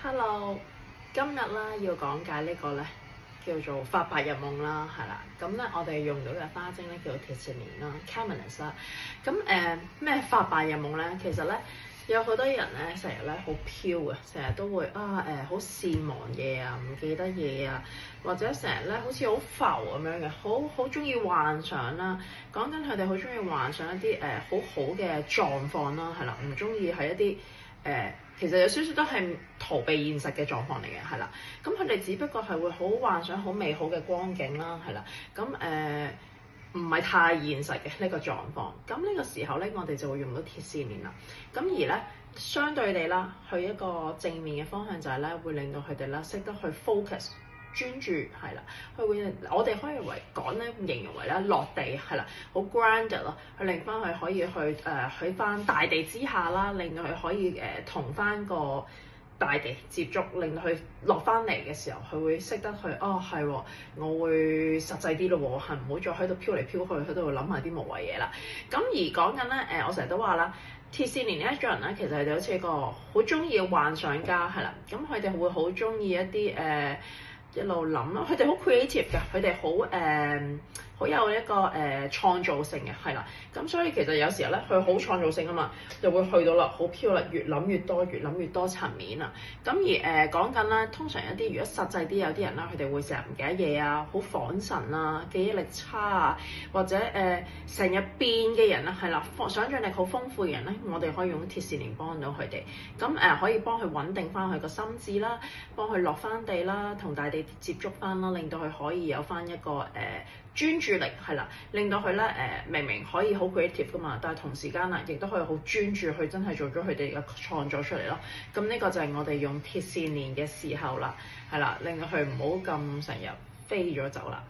Hello，今日咧要講解呢個咧叫做發白日夢啦，係啦。咁咧我哋用到嘅花精咧叫做鐵線蓮啦 Camellia 啦。咁咩發白日夢咧？其實咧有好多人咧成日咧好飄啊，成日都會好善忘嘢啊，唔記得嘢啊，或者成日咧好似好浮咁樣嘅，好中意幻想啦。講緊佢哋好中意幻想一啲好好嘅狀況啦，係啦，唔中意係一啲其實有少少都係逃避現實嘅狀況嚟嘅，係啦。咁佢哋只不過係會好幻想好美好嘅光景啦，係啦。咁唔係太現實嘅呢個狀況。咁呢個時候咧，我哋就會用到鐵線蓮啦。咁而咧，相對地啦，去一個正面嘅方向就係咧，會令到佢哋咧識得去 focus。專注係啦，佢會我哋可以形容為咧落地係啦，好 grounded 咯，去令翻佢可以去翻大地之下啦，令到佢可以同翻個大地接觸，令到佢落翻嚟嘅時候，佢會識得去係喎，我會實際啲咯喎，係唔好再喺度飄嚟飄去，喺度諗下啲無謂嘢啦。咁而講緊咧我成日都話啦，鐵線蓮呢一種人咧，其實佢哋好似一個好中意嘅幻想家係啦，咁佢哋會好中意一啲一路諗咯，佢哋好 creative 㗎，佢哋好有一個創造性嘅，係啦。咁所以其實有時候咧，佢好創造性啊嘛，就會去到啦，好飄啦，越諗越多，越諗越多層面啊。咁而講緊咧，通常一啲如果實際啲有啲人啦，佢哋會成日唔記得嘢啊，好恍神啊，記憶力差啊，或者成日變嘅人啦，係啦，想像力好豐富嘅人咧，我哋可以用鐵線蓮幫到佢哋。咁可以幫佢穩定翻佢個心智啦，幫佢落翻地啦，同大地接觸翻啦，令到佢可以有翻一個專注力係啦，令到佢咧明明可以好 creative 噶嘛，但係同時間亦都可以好專注去真係做咗佢哋嘅創作出嚟咯。咁呢個就係我哋用鐵線蓮嘅時候啦，係啦，令到佢唔好咁成日飛咗走啦。